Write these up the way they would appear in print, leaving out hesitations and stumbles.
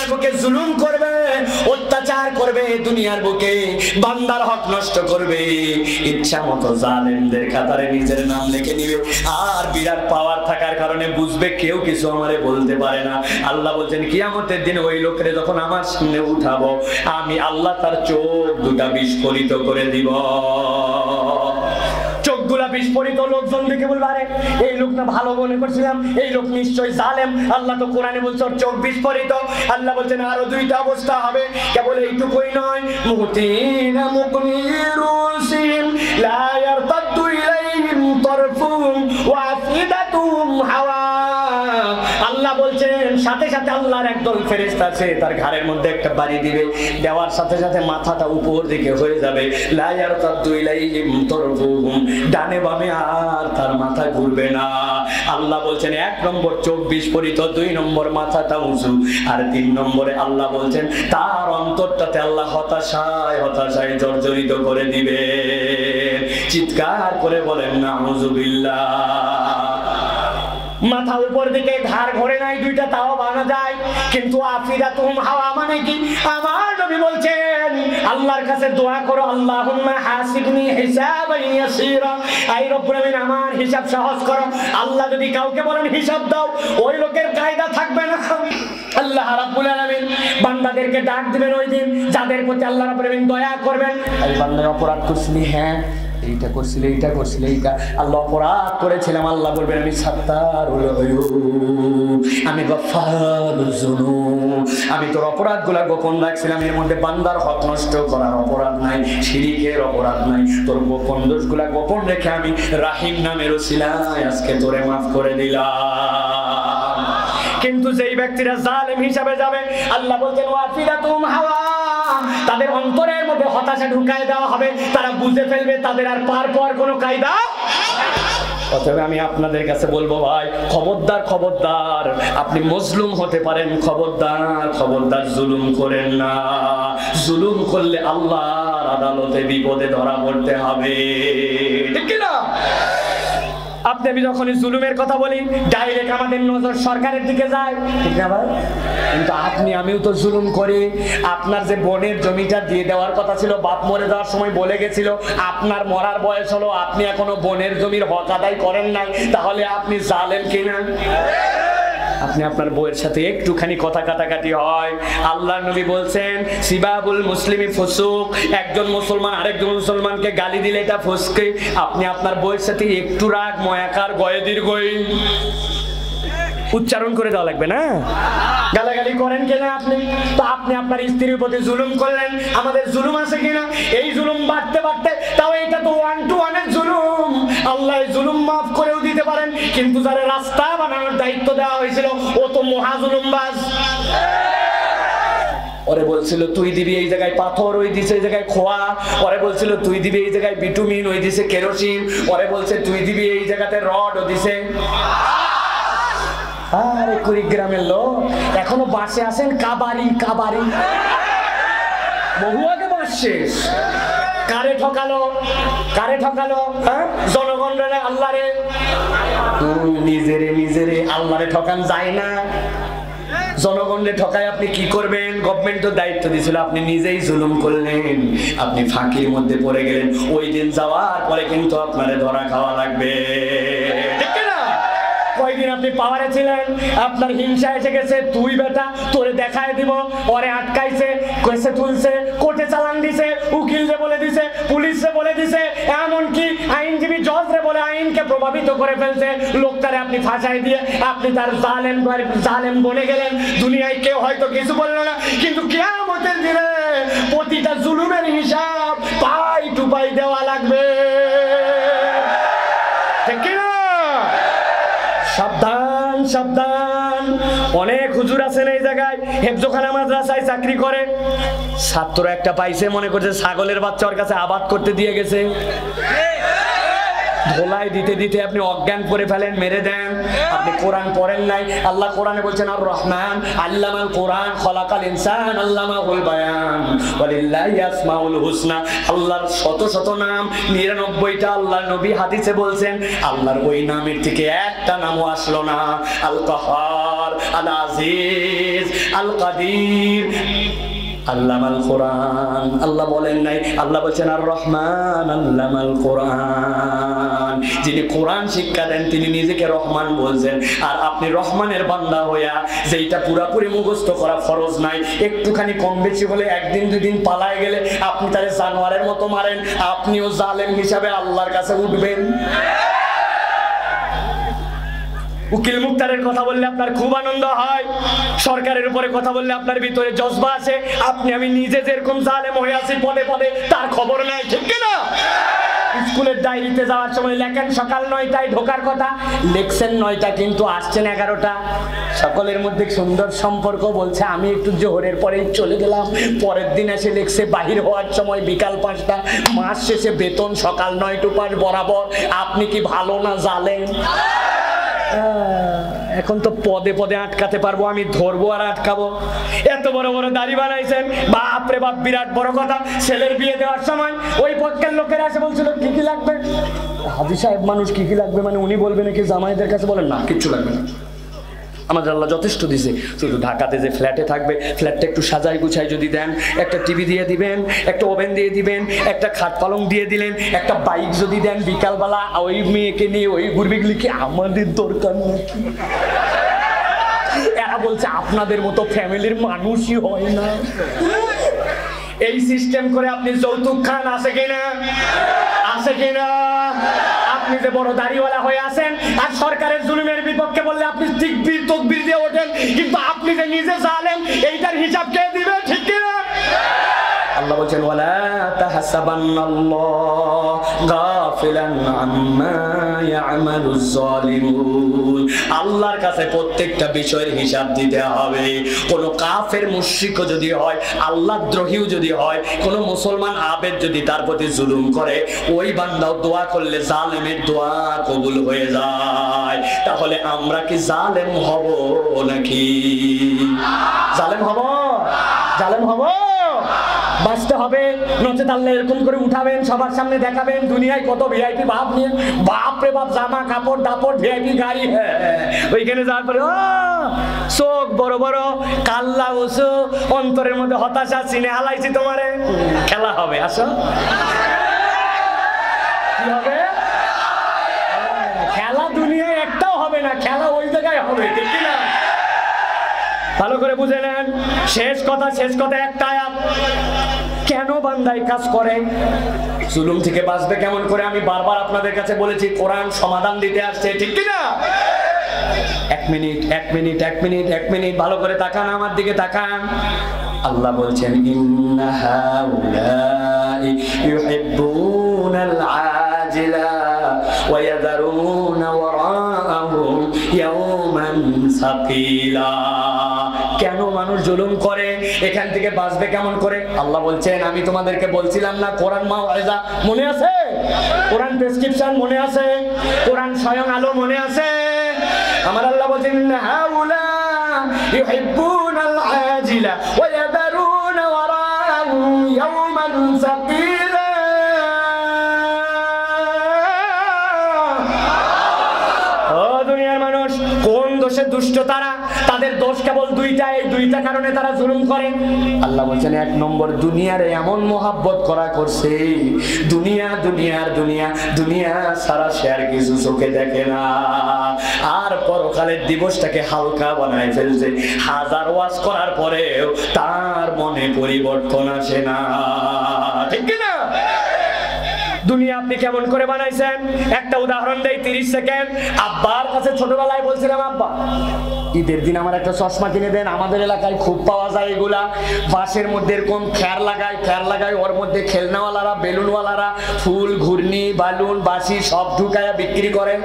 বুকে জুলুম করবে, অত্যাচার করবে, দুনিয়ার বুকে বান্দার হক নষ্ট করবে, ইচ্ছা মতো জালেমদের কাতারে নিজের নাম লিখে নিবে। আর বিরাট পাওয়ার থাকার কারণে বুঝবে কেউ কিছু আমারে বলতে পারে না। আল্লাহ বলছেন কিয়ামতের দিন ওই লোকের যখন আমার সামনে উঠাবো, আমি আল্লাহ তার চোখ দুটা বিস্ফোরিত করে দিব। চোখগুলা বিস্ফোরিত, লোকজন দেখে বলবে আরে এই লোক না ভালো মনে করছিলাম, এই লোক নিশ্চয়ই জালেম। আল্লাহ তো কোরআনে বলছে চোখ বিস্ফোরিত। আল্লাহ বলছেন আরো দুইটা অবস্থা হবে, কেবল এইটুকুই নয়, মুতিনা মুকনিরুসিম লা ইয়ারতাদু ইলাইহিম তারফুহুম ওয়া আফিদাতুহুম হাওয়া। আল্লাহ বলছেন সাথে সাথে আল্লাহর একদল ফেরেশতা আছে, তার ঘাড়ের মধ্যে একটা বাড়ি দিবে, দেওয়ার সাথে সাথে মাথাটা উপর দিকে হয়ে যাবে। লা ইয়ারতাদু ইলাইহিম তারফুহুম, ডানে বামে আর তার মাথা ঘুরবে না। আল্লাহ বলছেন 1 নম্বর চোখ বিস্ফোরিত, 2 নম্বর মাথাটা উঁচু, আর 3 নম্বরে আল্লাহ বলছেন তার অন্তরটাতে আল্লাহ হতাশায় হতাশায় জর্জরিত করে দিবে। চিৎকার করে বলেন নাউযুবিল্লাহ। মাথা উপর দিকে, ঘাড় ঘোরে নাই দুইটা, তাও বানা যায়, কিন্তু আফিদাতুহুম হাওয়া মানে কি? আমার নবী বলছেন আল্লাহর কাছে দোয়া করো, আল্লাহুম্মা হাসিবনি হিসাবান ইয়াসীরা, আই রব্বুল আমিন আমার হিসাব সহজ করো। আল্লাহ যদি কাউকে বলেন হিসাব দাও, ওই লোকের কায়দা থাকবে না। আল্লাহ রাব্বুল আলামিন বান্দাদেরকে ডাক দিবেন ওই দিন, যাদের প্রতি আল্লাহ রাব্বুল আমিন দয়া করবেন। এই বান্দা অপরাধ করছিলি, হ্যাঁ এইটা করছিলে, এইটা করছিলে, এইটা আল্লাহ অপরাধ করেছিলাম, আল্লাহ বলবেন আমি সাত্তারুল গায়ুব, আমি গফফারুয যুনুব, আমি তোর অপরাধগুলো গোপন রাখছিলাম। এর মধ্যে বান্দার হক নষ্ট করার অপরাধ নাই, শিরকের অপরাধ নাই, তোর গোপন দোষগুলো গোপন রেখে আমি রাহিম নামের ওসিলায় আজকে তোরে মাফ করে দিলাম। কিন্তু যেই ব্যক্তিরা জালেম হিসাবে যাবে, আল্লাহ বলছেন ওয়াফিদাতুহুম হাওয়া, তাদের অন্তরের মধ্যে হতাশা ঢুকায় দেওয়া হবে, তারা বুঝে ফেলবে তাদের আর পার পাওয়ার কোনো কায়দা। অতএব আমি আপনাদের কাছে বলবো ভাই, খবরদার খবরদার, আপনি মজলুম হতে পারেন, খবরদার খবরদার জুলুম করেন না। জুলুম করলে আল্লাহর আদালতে বিপদে ধরা পড়তে হবে, ঠিক কি না? আপনি আমি যখনই জুলুমের কথা বলি, ডাইরেক্ট আমাদের নজর সরকারের দিকে যায়, ঠিক না ভাই? কিন্তু আপনি আমিও তো জুলুম করি। আপনার যে বোনের জমিটা দিয়ে দেওয়ার কথা ছিল, বাপ মরে যাওয়ার সময় বলে গেছিল, আপনার মরার বয়স হলো, আপনি এখনো বোনের জমির হক আদায় করেন নাই, তাহলে আপনি জালেম কিনা? আপনি আপনার বউয়ের সাথে একটুখানি কথা কাটাকাটি হয়, আল্লাহর নবী বলছেন সিবাবুল মুসলিমি ফুসুক, একজন মুসলমান আরেকজন মুসলমানকে গালি দিলে এটা ফুসকি। আপনি আপনার বউয়ের সাথে একটু রাগ ময়াকার গয়ে দীর্ঘই উচ্চারণ করে দেওয়া লাগবে না? গালাগালি করেন কিনা আপনি? তো আপনি আপনার স্ত্রীর প্রতি জুলুম করলেন, আমাদের জুলুম আছে কিনা? এই জুলুম বাড়তে বাড়তে, তাও এটা তো 1 to 1 এর জুলুম, আল্লাহ জুলুম মাফ করেও দিতে পারেন, কিন্তু যারা রাস্তা বানানোর দায়িত্ব দেওয়া হয়েছিল ও তো মহা জুলুমবাজ। ওরে বলছিল তুই দিবি এই জায়গায় পাথর, ওই দিছে এই জায়গায় খোয়া, ওরে বলছিল তুই দিবি এই জায়গায় বিটুমিন, ওই দিছে কেরোসিন, ওরে বলছে তুই দিবি এই জায়গাতে রড, ও দিছে। আরে কুড়িগ্রামের লোক এখনো বাসে আসেন, কাবারি কাবারি, বহু আগে বাস শেষ। কারে ঠকালো, কারে ঠকালো? জনগণ রে, আল্লাহ রে। নিজেরে নিজেরে আল্লাহরে ঠকান যায় না, জনগণকে ঠকায় আপনি কি করবেন? গভর্নমেন্ট তো দায়িত্ব দিয়েছিল, আপনি নিজেই জুলুম করলেন, আপনি ফাঁকির মধ্যে পড়ে গেলেন। ওই দিন যাওয়ার পরে কিন্তু আপনারে ধরা খাওয়া লাগবে, ঠিক না? কয়দিন আপনি পাওয়ারে ছিলেন, আপনার হিংসা এসে গেছে, তুই বেটা তোরে দেখায় দিব, ওরে আটকাইছে, কইছে তুলছে, কোর্টে চালান দিছে, উকিলরে বলে দিছে, পুলিশে বলে দিছে, এমনকি আইনজীবী জজরে বলে আইনকে প্রভাবিত করে ফেলছে। লোকটারে আপনি ফাঁসাই দিয়ে আপনি তার জালেম বনে গেলেন। দুনিয়ায় কেউ হয়তো কিছু বললো না, কিন্তু কিয়ামতের দিনে প্রতিটা জুলুমের হিসাব পাই টু পাই দেওয়া লাগবে, ঠিক কি না? সাবধান সাবধান। অনেক হুজুর আছেন এই জায়গায়, হেফজোখানা মাদ্রাসায় চাকরি করে, ছাত্র একটা পাইছে, মনে করছে ছাগলের বাচ্চা ওর কাছে আবাদ করতে দিয়ে গেছে, ধোলাই দিতে দিতে আপনি অজ্ঞান করে ফেলেন, মেরে দেন। আপনি কোরআন পড়েন নাই, আল্লাহ কোরআনে বলছেন আর রহমান আল্লামাল কোরআন খলাকাল ইনসান আল্লামাহুল বায়ান ওয়ালিল্লাহি আসমাউল হুসনা। আল্লাহর শত শত নাম, 99টা আল্লাহর নবী হাদিসে বলছেন, আল্লাহর ওই নামের থেকে একটা নামও আসলো না। আল কাহার, আল আজিজ আল কাদির আল্লামাল কোরআন। আল্লাহ বলেন নাই, আল্লাহ বলছেন আর রহমান আল্লামাল কোরআন। যিনি কোরআন শিক্ষা দেন তিনি নিজেকে রহমান বলছেন। আর আপনি রহমানের বান্দা হইয়া যেটা পুরাপুরি মুখস্থ করা ফরজ নাই, একটুখানি কম বেশি হলে একদিন দুদিন পালায় গেলে আপনি তারে জানোয়ারের মতো মারেন, আপনিও জালেম হিসাবে আল্লাহর কাছে উঠবেন। উকিল মুক্তারের কথা বললে আপনার খুব আনন্দ হয়, সরকারের উপরে কথা বললে আপনার ভিতরে জজবা আছে। আপনি আমি নিজে যেরকম জালেম হয়ে আছি পদে পদে, তার খবর নাই, ঠিক না? স্কুলের ডায়েরিতে যাওয়ার সময় লেখেন সকাল 9টায় ঢোকার কথা, লেখছেন 9টা কিন্তু আসছেন 11টা। সকলের মধ্যে সুন্দর সম্পর্ক, বলছে আমি একটু জোহরের পরেই চলে গেলাম। পরের দিন এসে লেখছে বাহির হওয়ার সময় বিকাল 5টা, মাস শেষে বেতন সকাল 9 to 5 বরাবর। আপনি কি ভালো না জালেম? এখন তো পদে পদে আটকাতে পারবো, আমি ধরবো আর আটকাবো। এত বড় বড় দাড়ি বানাইছেন, বাপরে বাপ, বিরাট বড় কথা। ছেলের বিয়ে দেওয়ার সময় ওই পক্ষের লোকেরা এসে বলছিল কি কি লাগবে। হাজী সাহেব মানুষ কি কি লাগবে মানে উনি বলবেন নাকি জামাইদের কাছে বলেন না কিচ্ছু লাগবে না, আমাদের আল্লাহ যথেষ্ট দিছে। শুধু ঢাকাতে যে ফ্ল্যাটে থাকবে, ফ্ল্যাটটা একটু সাজাই গুছাই যদি দেন, একটা টিভি দিয়ে দিবেন, একটা ওভেন দিয়ে দিবেন, একটা খাট পালং দিয়ে দিলেন, একটা বাইক যদি দেন, বিকালবেলা ওই মেয়েকে নিয়ে ওই ঘুরবে, গেলে কি আমাদের দরকার নাকি? এরা বলছে আপনাদের মতো ফ্যামিলির মানুষই হয় না। এই সিস্টেম করে আপনি যৌতুক খান, আছে কিনা? আছে কিনা? আপনি যে বড় দাড়িওয়ালা হয়ে আছেন আর সরকারের জুলুমের বিপক্ষে বললে আপনি তাকবীর তাকবীর দিয়ে ওঠেন, কিন্তু আপনি যে নিজে জালেম এইটার হিসাব কে দিবে, ঠিক কিনা? আল্লাহ বলেন ওয়ালা তাহসাবান্নাল্লাহ গাফিলান আম্মা ইয়ামালুজ জালিমুন। আল্লাহর কাছে প্রত্যেকটা বিষয়ের হিসাব দিতে হবে। কোন কাফের মুশরিকও যদি হয়, আল্লাহদ্রোহীও যদি হয়, কোন মুসলমান আবেদ যদি তার প্রতি জুলুম করে, ওই বান্দাও দোয়া করলে জালেমের দোয়া কবুল হয়ে যায়। তাহলে আমরা কি জালেম হব নাকি? জালেম হব? জালেম হব? বাঁচতে হবে, নচেত আল্লাহ এরকম করে উঠাবেন, সবার সামনে দেখাবেন দুনিয়ায় কত ভিআইপি ভাব নিয়ে, বাপরে বাপ, জামা কাপড় দাপড়, ভিআইপি গাড়ি। ওইখানে যাওয়ার পরে চোখ বড় বড়, কাল্লা উঁচু, অন্তরের মধ্যে হতাশা, চিনে হালাইছি তোমারে। খেলা হবে, আসো। কি হবে? খেলা দুনিয়ায় একটাও হবে না, খেলা ওই জায়গায় হবে, ঠিক না? ভালো করে বুঝে নেন। শেষ কথা একটা আয়াত। কেন বান্দাই কাজ করে? জুলুম থেকে বাঁচবে কেমন করে? আমি বারবার আপনাদের কাছে বলেছি, কোরআন সমাধান দিতে আসছে, ঠিক কিনা? এক মিনিট ভালো করে তাকান, আমার দিকে তাকান। আল্লাহ বলছেন ইন্না হাউলাই ইউহিব্বুনাল আজিলা ওয়া ইয়াযারুনা ওয়ারাআহুম ইয়াওমান সাকিলা। কেন মানুষ জুলুম করে? এখান থেকে বাঁচবে কেমন করে? আল্লাহ বলছেন আমি তোমাদেরকে বলছিলাম না কোরআন মাওয়াইজা মনে আছে? কোরআন প্রেসক্রিপশন মনে আছে? কোরআন স্বয়ং আলো মনে আছে? আমার আল্লাহ বলছেন হাউলা ইউহিব্বুনাল আজিলা ওয়া ইয়াদারুনা ওয়ারাহুম ইয়াওমান সাকিলা। ও দুনিয়ার মানুষ, কোন দোষে দুষ্ট তারা? তাদের দোষ কেবল দুইটা, এই দুইটা কারণে তারা জুলুম করে। আল্লাহ বলছেন 1 নম্বর, দুনিয়ার এমন মোহাব্বত করা করছে, দুনিয়া সারা শেয়ার কিছু চোখে দেখে না। আর পরকালের দিবসটাকে হালকা বানায় ফেলছে। হাজার ওয়াজ করার পরেও তার মনে পরিবর্তন আসে না, ঠিক না? দুনিয়া আপনি কেমন করে বানাইছেন? একটা উদাহরণ দেই, 30 সেকেন্ড। আব্বার কাছে ছোটবেলায় বলছিলাম, আব্বা ঈদের দিন আমার একটা চশমা কিনে দেন। আমাদের এলাকায় খুব পাওয়া যায় এগুলা, বাঁশের মধ্যে এরকম ফ্যার লাগায়, ওর মধ্যে খেলনাওয়ালারা, বেলুনওয়ালারা ফুল, ঘূর্ণি, বালুন, বাঁশি সব ঢুকায়া বিক্রি করেন।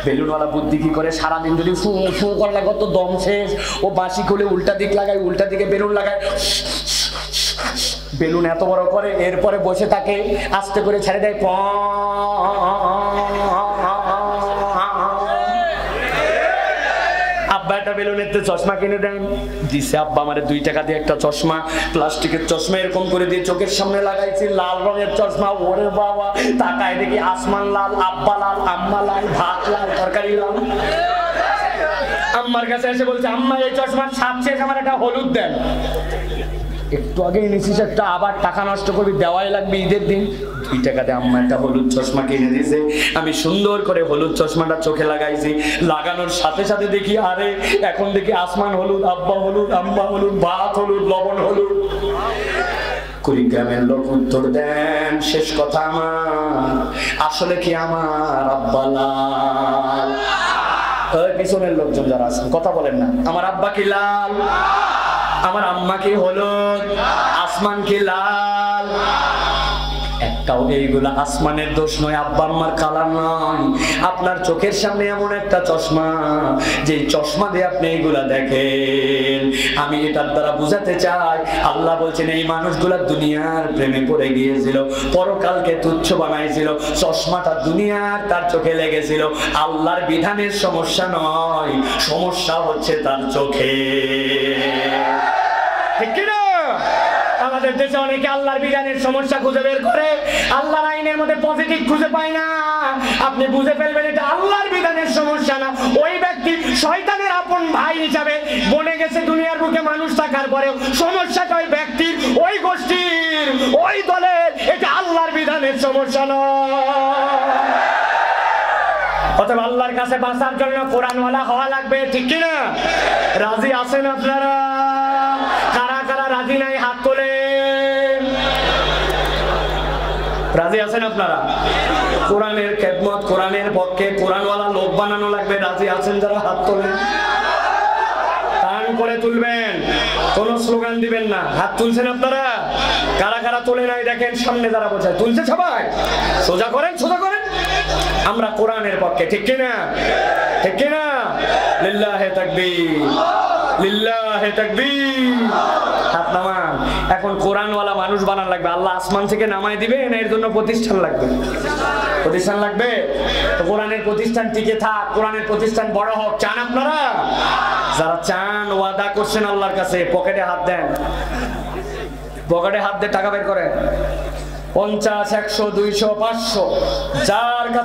বেলুনওয়ালা বুদ্ধি কি করে, সারাদিন যদি ফু ফু করে লাগে তো দম শেষ। ও বাঁশি খুলে উল্টা দিক লাগায়, উল্টা দিকে বেলুন লাগায়, বেলুন এত বড় করে, এরপরে বসে থাকে, আস্তে করে ছেড়ে দেয়। আব্বা একটা বেলুনের চশমা কিনে দেন। দিছে আব্বা আমারে 2 টাকা দিয়ে একটা চশমা, প্লাস্টিকের চশমা এরকম করে দিয়ে চোখের সামনে লাগাইছি, লাল রঙের চশমা। ওরে বাবা, তাকায় দেখি আসমান লাল, আব্বা লাল, আম্মা লাল, ভাত লাল, তরকারি লাল। আম্মার কাছে এসে বলছে, আম্মা এই চশমার স্বাদ শেষ, আমার একটা হলুদ দেন। একটু আগে নিছিস একটা, আবার টাকা নষ্ট করবি, দেওয়াই লাগবে ঈদের দিন। 2 টাকা দিয়ে আম্মা একটা হলুদ চশমা কিনে দিয়েছে। আমি সুন্দর করে হলুদ চশমাটা চোখে লাগাইছি। লাগানোর সাথে সাথে দেখি, আরে এখন দেখি আসমান হলুদ, আব্বা হলুদ, আম্মা হলুদ, ভাত হলুদ, লবণ হলুদ। কুড়িগ্রামের লোক উত্তর দেন, শেষ কথা আমার, আসলে কি আমার আব্বা লাল? ওই পিছনের লোকজন যারা আছেন কথা বলেন না। আমার আব্বা কি লাল? আমার আম্মা কি হলুদ? আসমান কি লাল? একটাও এইগুলা আসমানের দোষ নয়, আব্বা আম্মার কালার নয়। আপনার চোখের সামনে এমন একটা চশমা, যে চশমা দিয়ে আপনি এইগুলা দেখেন। আমি এটার দ্বারা বুঝাতে চাই, আল্লাহ বলছেন এই মানুষগুলা দুনিয়ার প্রেমে পড়ে গিয়েছিল, পরকালকে তুচ্ছ বানাইছিল। চশমাটা দুনিয়ার তার চোখে লেগেছিল। আল্লাহর বিধানের সমস্যা নয়, সমস্যা হচ্ছে তার চোখে। ঠিক কিনা? আমাদের দেশে অনেকে আল্লাহর বিধানের সমস্যা খুঁজে বের করে, আল্লাহর আইনের মধ্যে পজিটিভ খুঁজে পায় না। আপনি বুঝে ফেলবেন এটা আল্লাহর বিধানের সমস্যা না, ওই ব্যক্তি শয়তানের আপন ভাই হিসাবে বনে গেছে দুনিয়ার বুকে মানুষ থাকার পরেও। সমস্যাটা ওই ব্যক্তির, ওই গোষ্ঠীর, ওই দলের, এটা আল্লাহর বিধানের সমস্যা নয়। অতএব আল্লাহর কাছে বাঁচার জন্য কোরআনওয়ালা হওয়া লাগবে। ঠিক কিনা? রাজি আছেন আপনারা? কারা কারা রাজি নাই হাত তোলে। রাজি আছেন আপনারা? কোরআনের খেদমত, কোরআনের পক্ষে কোরআনওয়ালা লোক বানানো লাগবে। রাজি আছেন যারা হাত তোলেন? টান করে তুলবেন, কোন স্লোগান দিবেন না। হাত তুলছেন আপনারা? কারা কারা তোলে নাই দেখেন, সামনে যারা বোঝায় তুলছে সবাই। সোজা করেন, সোজা করেন। আমরা কোরআনের পক্ষে। ঠিক কিনা? ঠিক কিনা? লিল্লাহে তাকবীর, লিল্লাহে তাকবীর। হাত নামান। এখন কোরআনওয়ালা মানুষ বানান লাগবে। আল্লাহ আসমান থেকে নামায় দিবে না, এর জন্য প্রতিষ্ঠান লাগবে। প্রতিষ্ঠান লাগবে। তো কোরআনের প্রতিষ্ঠান টিকে থাক, কোরআনের প্রতিষ্ঠান বড় হোক। চান আপনারা? যারা চান, ওয়াদা করছেন আল্লাহর কাছে, পকেটে হাত দেন। পকেটে হাত দিয়ে টাকা বের করেন। 50, 100, 200, 500 যার কাছে